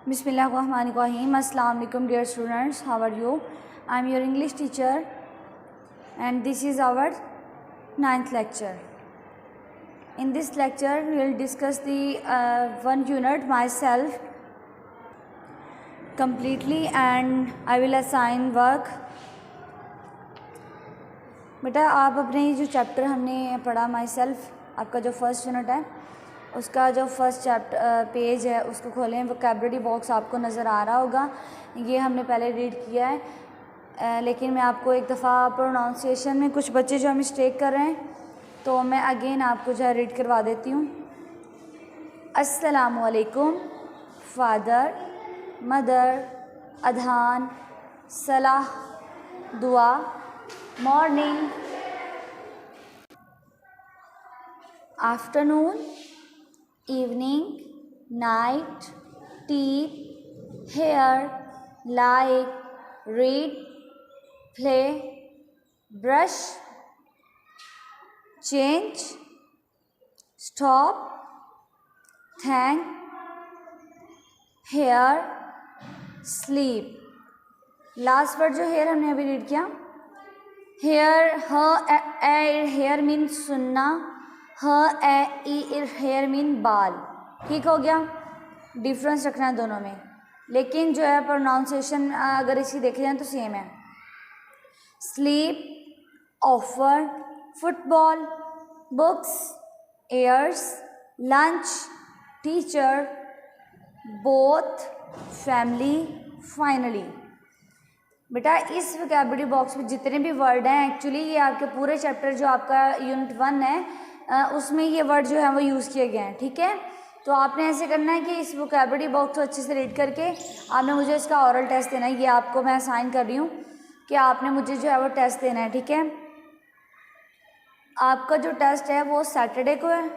Bismillahirrahmanirrahim. Assalamu alaikum dear students. How are you? I am your English teacher and this is our 9th lecture. In this lecture we will discuss the one unit myself completely and I will assign work. बेटा आप अपने जो chapter हमने पढ़ा my self, आपका जो first unit है उसका जो फर्स्ट चैप्टर पेज है उसको खोलें। वोकैबुलरी बॉक्स आपको नज़र आ रहा होगा, ये हमने पहले रीड किया है, लेकिन मैं आपको एक दफ़ा प्रोनाउंसिएशन में कुछ बच्चे जो मिस्टेक कर रहे हैं तो मैं अगेन आपको जो है रीड करवा देती हूँ। अस्सलामु अलैकुम, फादर, मदर, अधान, सलाह, दुआ, morning, afternoon, evening, night, teeth, hair, like, read, play, brush, change, stop, thank, hair, sleep. Last word जो हेयर हमने अभी रीड किया, हेयर मीन सुनना, हेयर मीन बाल। ठीक हो गया, डिफरेंस रखना है दोनों में, लेकिन जो है प्रोनाउंसिएशन अगर इसी देखे जाए तो सेम है। Sleep, offer, football, books, airs, lunch, teacher, both, family, finally. बेटा इस वोकैबुलरी बॉक्स में जितने भी वर्ड हैं, एक्चुअली ये आपके पूरे चैप्टर जो आपका यूनिट 1 है उसमें ये वर्ड जो है वो यूज़ किए गए हैं। ठीक है, तो आपने ऐसे करना है कि इस वोकैबुलरी बॉक्स को अच्छे से रीड करके आपने मुझे इसका ओरल टेस्ट देना है। ये आपको मैं असाइन कर रही हूँ कि आपने मुझे जो है वो टेस्ट देना है। ठीक है, आपका जो टेस्ट है वो सैटरडे को है।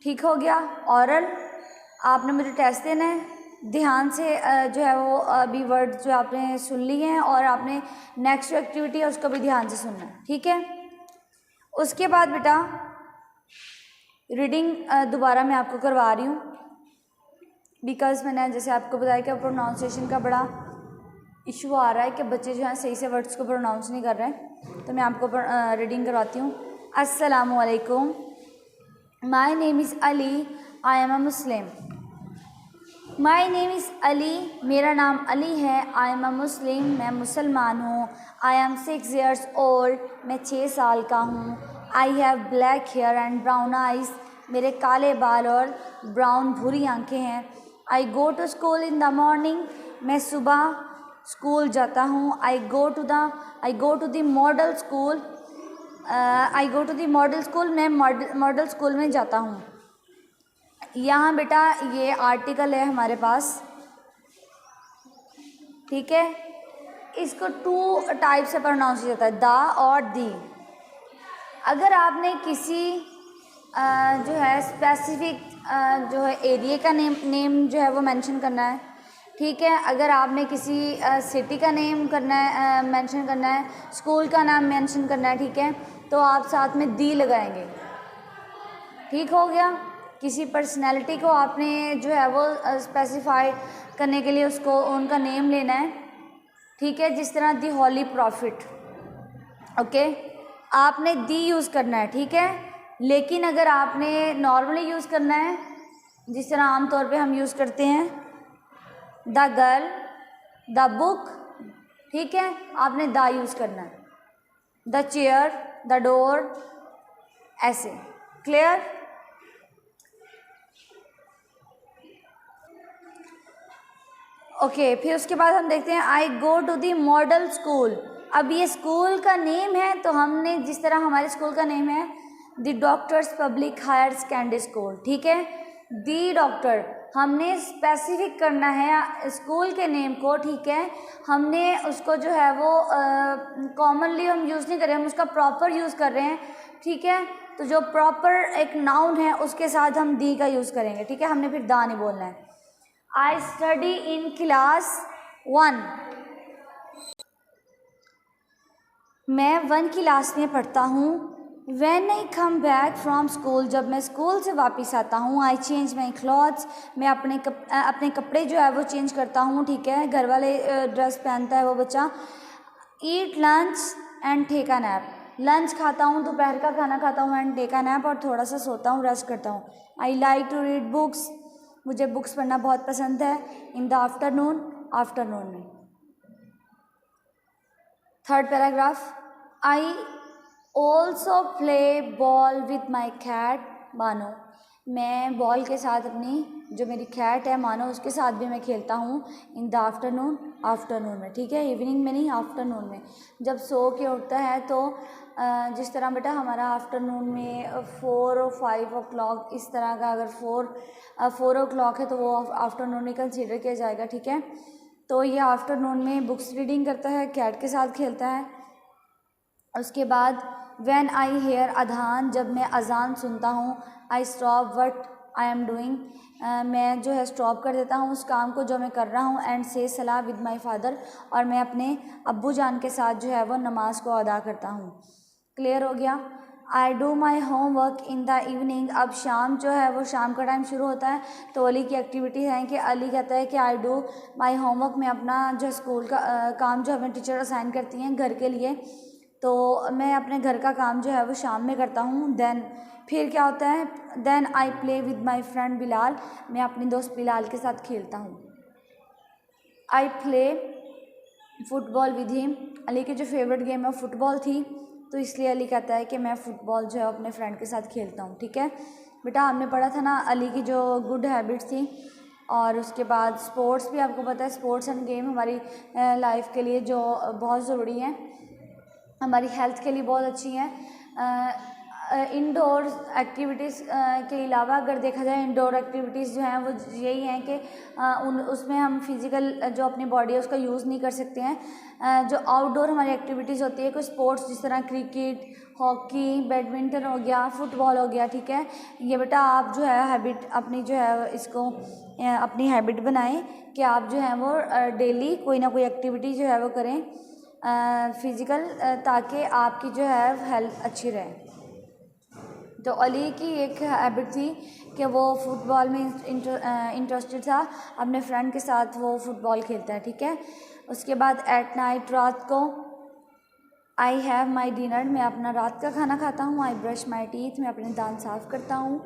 ठीक हो गया, ओरल आपने मुझे टेस्ट देना है। ध्यान से जो है वो अभी वर्ड जो आपने सुन लिए हैं और आपने नेक्स्ट जो एक्टिविटी है उसको भी ध्यान से सुनना है। ठीक है, उसके बाद बेटा रीडिंग दोबारा मैं आपको करवा रही हूँ, बिकॉज़ मैंने जैसे आपको बताया कि प्रोनाउंसिएशन का बड़ा इशू आ रहा है कि बच्चे जो हैं सही से वर्ड्स को प्रोनाउंस नहीं कर रहे हैं, तो मैं आपको रीडिंग करवाती हूँ। अस्सलामु अलैकुम, my name is Ali, I am a Muslim. My name is Ali, मेरा नाम अली है। आई एम अ मुस्लिम, मैं मुसलमान हूँ। आई एम 6 years ओल्ड, मैं 6 साल का हूँ। I have black hair and brown eyes, मेरे काले बाल और ब्राउन भूरी आंखें हैं। I go to school in the morning, मैं सुबह स्कूल जाता हूँ। I go to the model school, मैं मॉडल स्कूल में जाता हूँ। यहाँ बेटा ये आर्टिकल है हमारे पास। ठीक है, इसको 2 टाइप से प्रोनाउंस किया जाता है, द और दी। अगर आपने किसी जो है स्पेसिफिक जो है एरिया का नेम जो है वो मेंशन करना है। ठीक है, अगर आपने किसी सिटी का नेम करना है, मेंशन करना है, स्कूल का नाम मेंशन करना है, ठीक है, तो आप साथ में दी लगाएंगे। ठीक हो गया, किसी पर्सनैलिटी को आपने जो है वो स्पेसिफाई करने के लिए उसको उनका नेम लेना है। ठीक है, जिस तरह दी होली प्रॉफिट, ओके, आपने दी यूज़ करना है। ठीक है, लेकिन अगर आपने नॉर्मली यूज़ करना है जिस तरह आमतौर पे हम यूज़ करते हैं, द गर्ल, द बुक, ठीक है, आपने द यूज़ करना है। द चेयर, द डोर, ऐसे। क्लियर? ओके, फिर उसके बाद हम देखते हैं I go to the model school. अब ये स्कूल का नेम है, तो हमने जिस तरह हमारे स्कूल का नेम है the doctors public higher secondary school. ठीक है, दी डॉक्टर हमने स्पेसिफिक करना है स्कूल के नेम को। ठीक है, हमने उसको जो है वो कॉमनली हम यूज़ नहीं कर रहे, हम उसका प्रॉपर यूज़ कर रहे हैं। ठीक है, तो जो प्रॉपर एक नाउन है उसके साथ हम दी का यूज़ करेंगे। ठीक है, हमने फिर दा नहीं बोलना है। आई स्टडी इन क्लास 1, मैं 1 क्लास में पढ़ता हूँ। When I come back from school, जब मैं स्कूल से वापस आता हूँ, I change my clothes, मैं अपने कपड़े जो है वो चेंज करता हूँ, ठीक है, घर वाले ड्रेस पहनता है वो बच्चा। Eat lunch and take a nap, lunch खाता हूँ, दोपहर का खाना खाता हूँ, एंड टेक अ नैप, और थोड़ा सा सोता हूँ, रेस्ट करता हूँ। I like to read books, मुझे बुक्स पढ़ना बहुत पसंद है। इन द आफ्टरनून, आफ्टरनून में। Third paragraph, I also play ball with my cat मानो, मैं बॉल के साथ अपनी जो मेरी कैट है मानो उसके साथ भी मैं खेलता हूँ। इन द आफ्टरनून, आफ्टरनून में, ठीक है, इवनिंग में नहीं, आफ्टरनून में। जब सो के उठता है तो जिस तरह बेटा हमारा आफ्टरनून में 4 और 5 o'clock इस तरह का, अगर 4 o'clock है तो वो आफ्टरनून में कंसीडर किया जाएगा, ठीक है। तो ये आफ्टरनून में बुक्स रीडिंग करता है, कैट के साथ खेलता है। उसके बाद व्हेन आई हेयर अधान, जब मैं अजान सुनता हूँ, I stop what I am doing, मैं जो है स्टॉप कर देता हूँ उस काम को जो मैं कर रहा हूँ। एंड से सलाह विद माई फादर, और मैं अपने अब्बू जान के साथ जो है वो नमाज को अदा करता हूँ। क्लियर हो गया। I do my home work in the evening, अब शाम जो है वो शाम का टाइम शुरू होता है, तो अली की एक्टिविटी है कि अली कहता है कि आई डू माई होमवर्क, मैं अपना जो स्कूल का काम जो हमें टीचर असाइन करती हैं घर के लिए, तो मैं अपने घर का काम जो है वो शाम में करता हूँ। देन फिर क्या होता है, then I play with my friend Bilal, मैं अपने दोस्त बिलाल के साथ खेलता हूँ। I play football with him, Ali की जो फेवरेट गेम है फुटबॉल थी, तो इसलिए अली कहता है कि मैं फ़ुटबॉल जो है अपने फ्रेंड के साथ खेलता हूँ, ठीक है। बेटा हमने पढ़ा था ना अली की जो गुड हैबिट्स थी, और उसके बाद स्पोर्ट्स भी आपको पता है, स्पोर्ट्स एंड गेम हमारी लाइफ के लिए जो बहुत ज़रूरी है, हमारी हेल्थ के लिए बहुत अच्छी हैं। इंडोर एक्टिविटीज़ के अलावा अगर देखा जाए, इंडोर एक्टिविटीज़ जो हैं वो यही हैं कि उसमें हम फिज़िकल जो अपनी बॉडी है उसका यूज़ नहीं कर सकते हैं। जो आउटडोर हमारी एक्टिविटीज़ होती है, कुछ स्पोर्ट्स जिस तरह क्रिकेट, हॉकी, बैडमिंटन हो गया, फुटबॉल हो गया, ठीक है, ये बेटा आप जो है हैबिट अपनी जो है इसको अपनी हैबिट बनाएं कि आप जो है वो डेली कोई ना कोई एक्टिविटी जो है वो करें फ़िज़िकल, ताकि आपकी जो है हेल्थ अच्छी रहे। तो अली की एक हैबिट थी कि वो फुटबॉल में इंटरेस्टेड था, अपने फ्रेंड के साथ वो फुटबॉल खेलता है, ठीक है। उसके बाद एट नाइट, रात को, आई हैव माई डिनर, मैं अपना रात का खाना खाता हूँ। आई ब्रश माई टीथ, मैं अपने दांत साफ़ करता हूँ।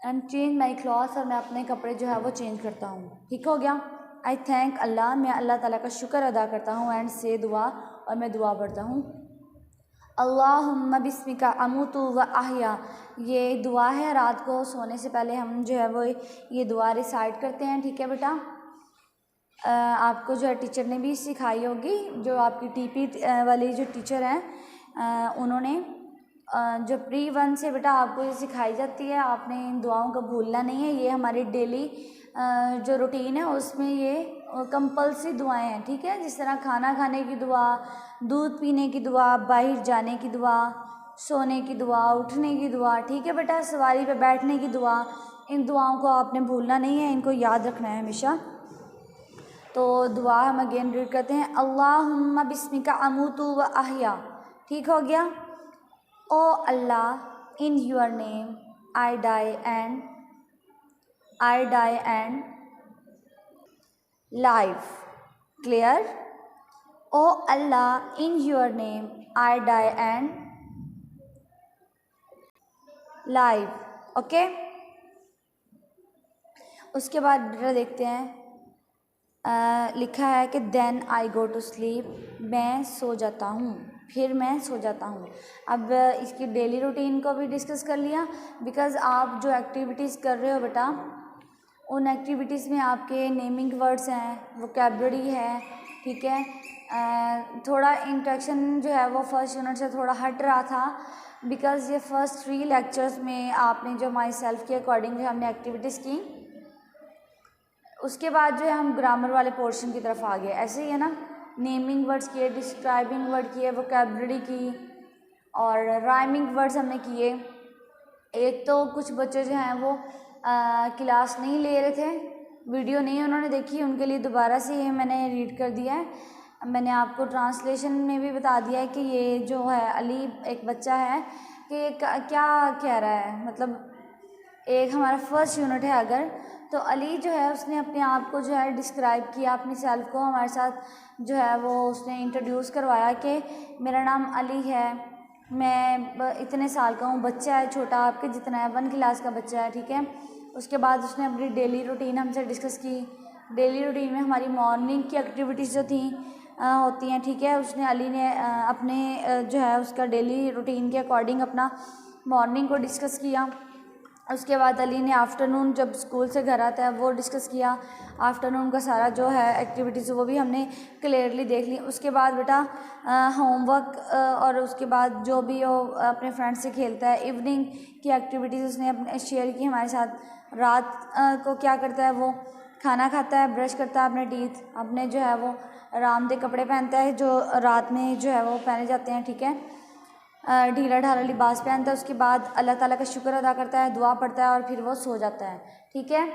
एंड चेंज माई क्लॉथ्स, और मैं अपने कपड़े जो है वो चेंज करता हूँ, ठीक हो गया। आई थैंक अल्लाह, मैं अल्लाह ताला का शुक्र अदा करता हूँ। एंड से दुआ, और मैं दुआ पढ़ता हूँ। अल्लाहुम्मा बिस्मिका अमूतु व अहया, ये दुआ है, रात को सोने से पहले हम जो है वो ये दुआ रिसाइट करते हैं, ठीक है बेटा। आपको जो है टीचर ने भी सिखाई होगी, जो आपकी टीपी वाली जो टीचर हैं उन्होंने जो प्री 1 से बेटा आपको ये सिखाई जाती है, आपने इन दुआओं को भूलना नहीं है। ये हमारी डेली जो रूटीन है उसमें ये कंपल्सरी दुआएं हैं, ठीक है। जिस तरह खाना खाने की दुआ, दूध पीने की दुआ, बाहर जाने की दुआ, सोने की दुआ, उठने की दुआ, ठीक है बेटा, सवारी पे बैठने की दुआ, इन दुआओं को आपने भूलना नहीं है, इनको याद रखना है हमेशा। तो दुआ हम अगेन रीड करते हैं, अल्लाहुम्मा बिस्मिका अमूतु व अहया, ठीक हो गया। O Allah, in your name I die and life. क्लियर। O Allah, in your name I die and life. Okay. उसके बाद बेटा देखते हैं, लिखा है कि then I go to sleep, मैं सो जाता हूँ, फिर मैं सो जाता हूँ। अब इसकी डेली रूटीन को भी डिस्कस कर लिया, बिकॉज़ आप जो एक्टिविटीज़ कर रहे हो बेटा, उन एक्टिविटीज़ में आपके नेमिंग वर्ड्स हैं, वोकैबुलरी है, ठीक है। थोड़ा इंट्रैक्शन जो है वो फर्स्ट यूनिट से थोड़ा हट रहा था, बिकॉज़ ये फर्स्ट 3 लेक्चर्स में आपने जो माई सेल्फ के अकॉर्डिंग जो हमने एक्टिविटीज़ की, उसके बाद जो है हम ग्रामर वाले पोर्शन की तरफ आ गए। ऐसे ही है ना, नेमिंग वर्ड्स किए, डिस्क्राइबिंग वर्ड किए, वोकैबुलरी की, और राइमिंग वर्ड्स हमने किए। एक तो कुछ बच्चे जो हैं वो क्लास नहीं ले रहे थे, वीडियो नहीं उन्होंने देखी, उनके लिए दोबारा से ये मैंने रीड कर दिया है। मैंने आपको ट्रांसलेशन में भी बता दिया है कि ये जो है अली एक बच्चा है कि क्या कह रहा है, मतलब एक हमारा फर्स्ट यूनिट है अगर, तो अली जो है उसने अपने आप को जो है डिस्क्राइब किया, अपनी सेल्फ को हमारे साथ जो है वो उसने इंट्रोड्यूस करवाया कि मेरा नाम अली है, मैं इतने साल का हूँ, बच्चा है छोटा आपके जितना है, 1 क्लास का बच्चा है, ठीक है। उसके बाद उसने अपनी डेली रूटीन हमसे डिस्कस की। डेली रूटीन में हमारी मॉर्निंग की एक्टिविटीज़ जो थी होती हैं, ठीक है, उसने अली ने अपने जो है उसका डेली रूटीन के अकॉर्डिंग अपना मॉर्निंग को डिस्कस किया। उसके बाद अली ने आफ्टरनून जब स्कूल से घर आता है वो डिस्कस किया। आफ्टरनून का सारा जो है एक्टिविटीज़ वो भी हमने क्लियरली देख ली। उसके बाद बेटा होमवर्क और उसके बाद जो भी वो अपने फ्रेंड्स से खेलता है, इवनिंग की एक्टिविटीज़ उसने अपने शेयर की हमारे साथ। रात को क्या करता है, वो खाना खाता है, ब्रश करता है अपने टीथ, अपने जो है वो आरामदेह कपड़े पहनता है जो रात में जो है वो पहने जाते हैं, ठीक है, ढीला ढाला लिबास पहनता है। उसके बाद अल्लाह ताला का शुक्र अदा करता है, दुआ पढ़ता है और फिर वो सो जाता है, ठीक है।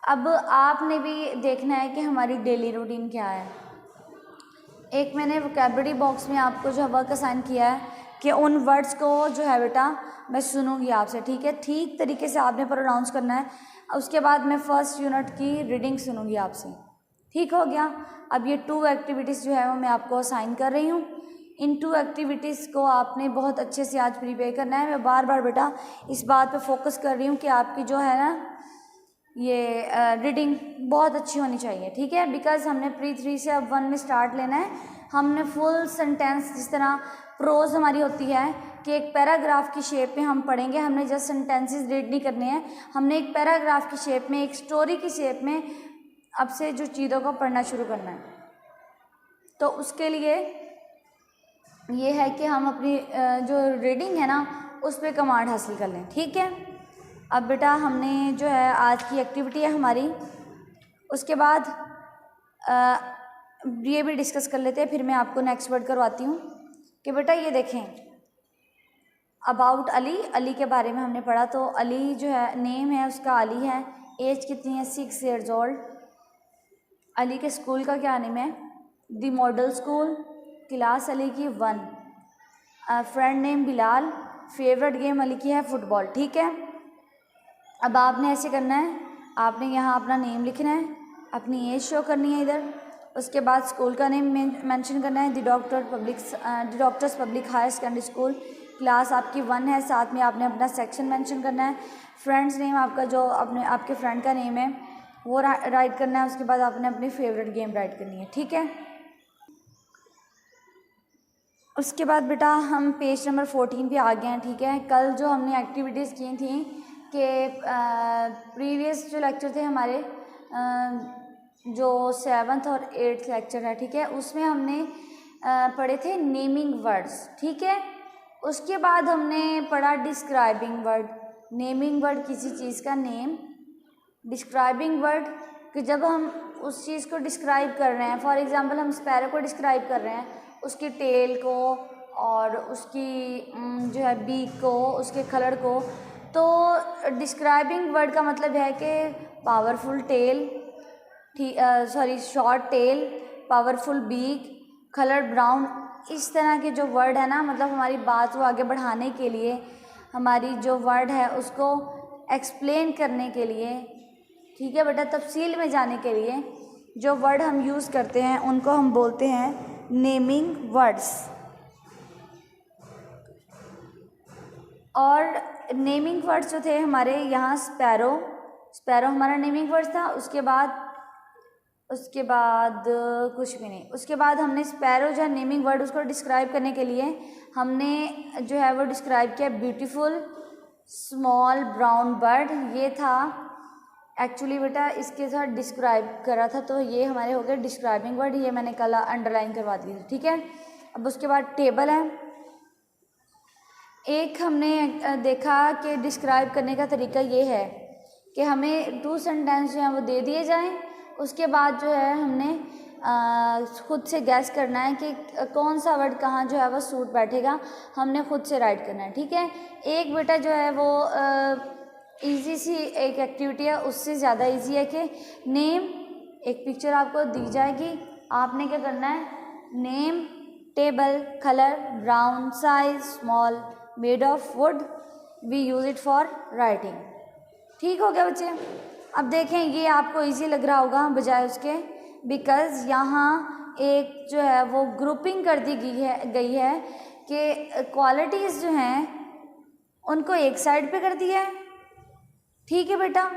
अब आपने भी देखना है कि हमारी डेली रूटीन क्या है। एक मैंने वोकैबुलरी बॉक्स में आपको जो है वर्क असाइन किया है कि उन वर्ड्स को जो है बेटा मैं सुनूंगी आपसे, ठीक है, ठीक तरीके से आपने प्रोनाउंस करना है। उसके बाद मैं फर्स्ट यूनिट की रीडिंग सुनूंगी आपसे, ठीक हो गया। अब ये 2 एक्टिविटीज़ जो है वो मैं आपको असाइन कर रही हूँ। इन 2 एक्टिविटीज़ को आपने बहुत अच्छे से आज प्रिपेयर करना है। मैं बार बार बेटा इस बात पे फोकस कर रही हूँ कि आपकी जो है ना ये रीडिंग बहुत अच्छी होनी चाहिए, ठीक है, बिकॉज हमने प्री 3 से अब 1 में स्टार्ट लेना है। हमने फुल सेंटेंस, जिस तरह प्रोज हमारी होती है कि एक पैराग्राफ की शेप में हम पढ़ेंगे, हमने जस्ट सेंटेंसेस रीड नहीं करने हैं, हमने एक पैराग्राफ की शेप में, एक स्टोरी की शेप में अब से जो चीज़ों को पढ़ना शुरू करना है। तो उसके लिए ये है कि हम अपनी जो रीडिंग है ना उस पर कमांड हासिल कर लें, ठीक है। अब बेटा हमने जो है आज की एक्टिविटी है हमारी, उसके बाद ये भी डिस्कस कर लेते हैं, फिर मैं आपको नेक्स्ट वर्ड करवाती हूँ कि बेटा ये देखें अबाउट अली, अली के बारे में हमने पढ़ा। तो अली जो है नेम है उसका अली है, एज कितनी है 6 years old। अली के स्कूल का क्या नेम है, दी मॉडल स्कूल, क्लास अली की 1, friend name Bilal, favourite game Ali की है फुटबॉल, ठीक है। अब आपने ऐसे करना है, आपने यहाँ अपना नेम लिखना है, अपनी एज शो करनी है इधर, उसके बाद स्कूल का नेम मेंशन करना है, the doctors public higher secondary school, class आपकी 1 है, साथ में आपने अपना सेक्शन मेंशन करना है, फ्रेंड्स नेम आपका जो अपने आपके फ्रेंड का नेम है वो राइट करना है, उसके बाद आपने अपनी फेवरेट गेम राइट करनी है, ठीक है। उसके बाद बेटा हम पेज नंबर 14 पे आ गए हैं, ठीक है। कल जो हमने एक्टिविटीज़ की थी कि प्रीवियस जो लेक्चर थे हमारे जो 7th और 8th लेक्चर है, ठीक है, उसमें हमने पढ़े थे नेमिंग वर्ड्स, ठीक है। उसके बाद हमने पढ़ा डिस्क्राइबिंग वर्ड। नेमिंग वर्ड किसी चीज़ का नेम, डिस्क्राइबिंग वर्ड कि जब हम उस चीज़ को डिस्क्राइब कर रहे हैं, फॉर एग्जांपल हम स्पैरो को डिस्क्राइब कर रहे हैं, उसकी टेल को और उसकी जो है बीक को, उसके कलर को, तो डिस्क्राइबिंग वर्ड का मतलब है कि powerful tail, short tail, powerful beak, colour brown, इस तरह के जो वर्ड है ना, मतलब हमारी बात को आगे बढ़ाने के लिए, हमारी जो वर्ड है उसको एक्सप्लेन करने के लिए, ठीक है बेटा, तफसील में जाने के लिए जो वर्ड हम यूज़ करते हैं उनको हम बोलते हैं नेमिंग वर्ड्स। और नेमिंग वर्ड्स जो थे हमारे यहाँ स्पैरो हमारा नेमिंग वर्ड था। उसके बाद कुछ भी नहीं। उसके बाद हमने स्पैरो जो है नेमिंग वर्ड उसको डिस्क्राइब करने के लिए हमने जो है वो डिस्क्राइब किया ब्यूटीफुल स्मॉल ब्राउन बर्ड। ये था एक्चुअली बेटा, इसके साथ डिस्क्राइब करा था, तो ये हमारे हो गए डिस्क्राइबिंग वर्ड, ये मैंने कल अंडरलाइन करवा दी थी, ठीक है। अब उसके बाद टेबल है। एक हमने देखा कि डिस्क्राइब करने का तरीका ये है कि हमें 2 सेंटेंस जो हैं वो दे दिए जाएं, उसके बाद जो है हमने खुद से गैस करना है कि कौन सा वर्ड कहाँ जो है वो सूट बैठेगा, हमने खुद से राइट करना है, ठीक है। एक बेटा जो है वो इजी सी एक एक्टिविटी है, उससे ज़्यादा इजी है कि नेम, एक पिक्चर आपको दी जाएगी, आपने क्या करना है, name, table, colour, brown, size small, made of wood, we use it for writing. ठीक हो गया बच्चे। अब देखें ये आपको इजी लग रहा होगा बजाय उसके, बिकॉज़ यहाँ एक जो है वो ग्रुपिंग कर दी गई है कि क्वालिटीज़ जो हैं उनको एक साइड पे कर दिया है। ठीक है बेटा।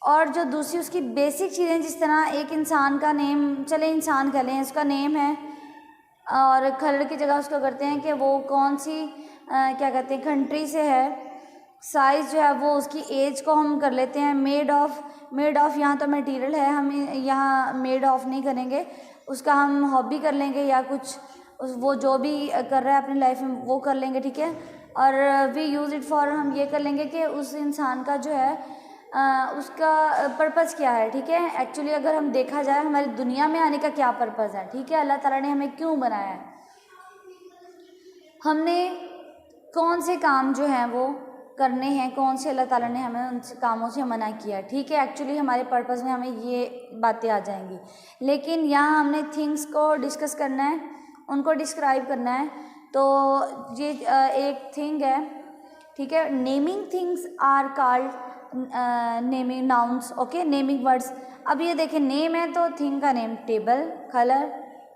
और जो दूसरी उसकी बेसिक चीज़ें, जिस तरह एक इंसान का नेम, चले इंसान कह लें, उसका नेम है और कलर की जगह उसको करते हैं कि वो कौन सी क्या कहते हैं कंट्री से है। साइज़ जो है वो उसकी एज को हम कर लेते हैं मेड ऑफ यहाँ तो मटेरियल है, हम यहाँ मेड ऑफ नहीं करेंगे, उसका हम हॉबी कर लेंगे या कुछ वो जो भी कर रहा है अपनी लाइफ में वो कर लेंगे। ठीक है। और वी यूज़ इट फॉर हम ये कर लेंगे कि उस इंसान का जो है उसका पर्पज़ क्या है। ठीक है। एक्चुअली अगर हम देखा जाए हमारी दुनिया में आने का क्या पर्पज़ है। ठीक है। अल्लाह ताला ने हमें क्यों बनाया है, हमने कौन से काम जो हैं वो करने हैं, कौन से अल्लाह ताला ने हमें उन कामों से मना किया। ठीक है। एक्चुअली हमारे पर्पज़ में हमें ये बातें आ जाएंगी, लेकिन यहाँ हमने थिंग्स को डिस्कस करना है, उनको डिस्क्राइब करना है। तो ये एक थिंग है। ठीक है। Naming things are called naming nouns. Okay, naming words. अब ये देखें नेम है तो थिंग का नेम, टेबल, कलर,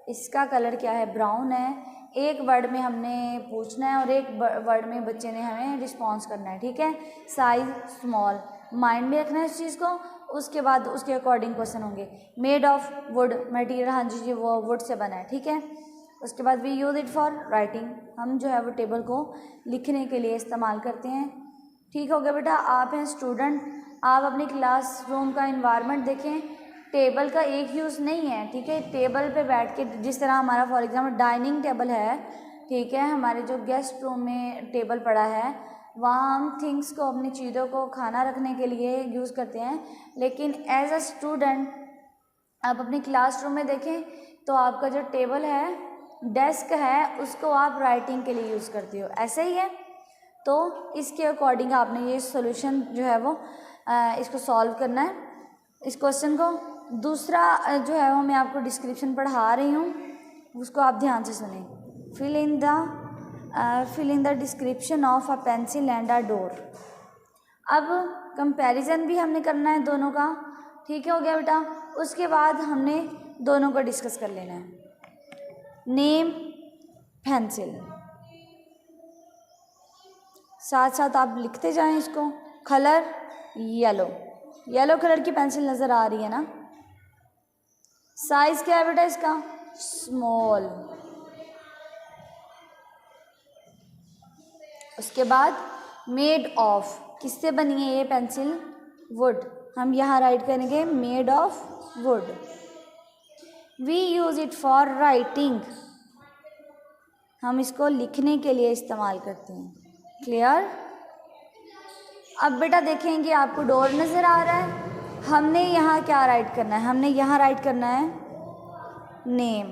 इसका कलर क्या है, ब्राउन है। एक वर्ड में हमने पूछना है और एक वर्ड में बच्चे ने हमें रिस्पॉन्स करना है। ठीक है। साइज स्मॉल, माइंड में रखना है इस चीज़ को। उसके बाद उसके अकॉर्डिंग क्वेश्चन होंगे। मेड ऑफ वुड, मटेरियल, हाँ जी वो वुड से बना है। ठीक है। उसके बाद we use it for writing, हम जो है वो टेबल को लिखने के लिए इस्तेमाल करते हैं। ठीक हो गया बेटा। आप हैं स्टूडेंट, आप अपनी क्लासरूम का इन्वायरमेंट देखें, टेबल का एक यूज़ नहीं है। ठीक है। टेबल पे बैठ के, जिस तरह हमारा फॉर एग्जांपल डाइनिंग टेबल है, ठीक है, हमारे जो गेस्ट रूम में टेबल पड़ा है वहाँ हम थिंग्स को, अपनी चीज़ों को खाना रखने के लिए यूज़ करते हैं। लेकिन एज अ स्टूडेंट आप अपनी क्लासरूम में देखें तो आपका जो टेबल है, डेस्क है, उसको आप राइटिंग के लिए यूज़ करते हो। ऐसे ही है। तो इसके अकॉर्डिंग आपने ये सॉल्यूशन जो है वो इसको सॉल्व करना है, इस क्वेश्चन को। दूसरा जो है वो मैं आपको डिस्क्रिप्शन पढ़ा रही हूँ, उसको आप ध्यान से सुनें। Fill in the description of a pencil and a door. अब कंपैरिजन भी हमने करना है दोनों का। ठीक है, हो गया बेटा। उसके बाद हमने दोनों को डिस्कस कर लेना है। नेम पेंसिल, साथ साथ आप लिखते जाएं इसको। कलर येलो, येलो कलर की पेंसिल नज़र आ रही है ना। साइज क्या है बेटा इसका, स्मॉल। उसके बाद मेड ऑफ, किससे बनी है ये पेंसिल, वुड, हम यहाँ राइट करेंगे made of wood. We use it for writing, हम इसको लिखने के लिए इस्तेमाल करते हैं। क्लियर। अब बेटा देखेंगे आपको डोर नज़र आ रहा है, हमने यहाँ क्या राइट करना है, हमने यहाँ राइट करना है नेम।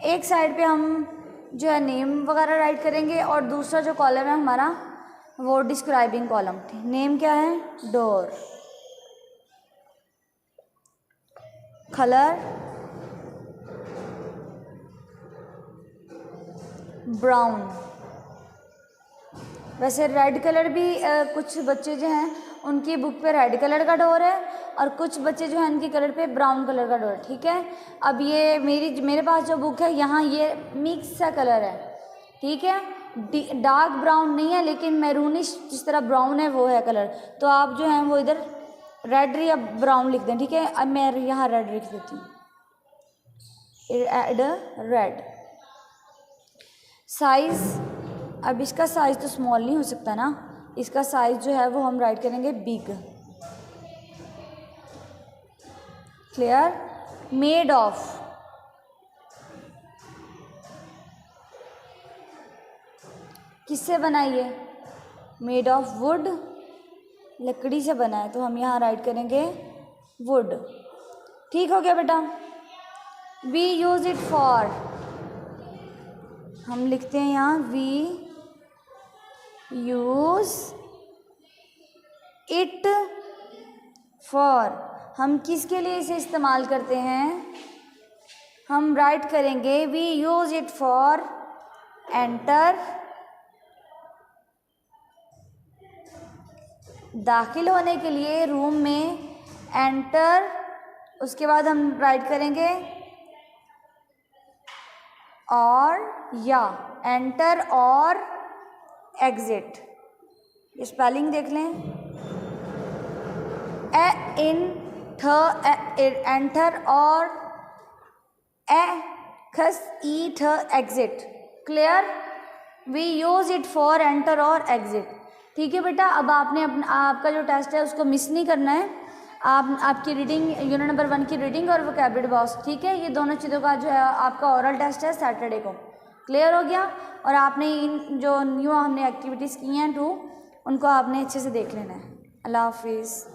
एक साइड पे हम जो है नेम वगैरह राइट करेंगे और दूसरा जो कॉलम है हमारा वो डिस्क्राइबिंग कॉलम। नेम क्या है, डोर। Colour brown. वैसे रेड कलर भी कुछ बच्चे जो हैं उनकी बुक पे रेड कलर का डोर है और कुछ बच्चे जो हैं उनकी कलर पे ब्राउन कलर का डोर है। ठीक है। अब ये मेरे पास जो बुक है यहाँ ये मिक्स सा कलर है। ठीक है। डार्क ब्राउन नहीं है लेकिन मैरूनिश जिस तरह ब्राउन है वो है कलर। तो आप जो हैं वो इधर रेड या ब्राउन लिख दें। ठीक है। अब मैं यहाँ रेड लिख देती हूँ, एड रेड। साइज़, अब इसका साइज़ तो स्मॉल नहीं हो सकता ना, इसका साइज़ जो है वो हम राइट करेंगे बिग। क्लियर। मेड ऑफ, किससे बनाइए, मेड ऑफ वुड, लकड़ी से बना है तो हम यहाँ राइट करेंगे वुड। ठीक हो गया बेटा। वी यूज़ इट फॉर, हम लिखते हैं यहाँ वी यूज़ इट फॉर, हम किसके लिए इसे इस्तेमाल करते हैं? हम राइट करेंगे we use it for enter, दाखिल होने के लिए रूम में एंटर, उसके बाद हम राइट करेंगे और या एंटर और एग्जिट। ये स्पेलिंग देख लें, इन थ एंटर और खस ई थ exit. Clear? We use it for enter और एग्जिट। ठीक है बेटा, अब आपने आपका जो टेस्ट है उसको मिस नहीं करना है। आपकी रीडिंग यूनिट नंबर 1 की रीडिंग और वोकैबुलरी बॉक्स, ठीक है, ये दोनों चीज़ों का जो है आपका ओरल टेस्ट है सैटरडे को। क्लियर हो गया? और आपने इन जो न्यू हमने एक्टिविटीज़ की हैं 2, उनको आपने अच्छे से देख लेना है। अल्लाह हाफिज़।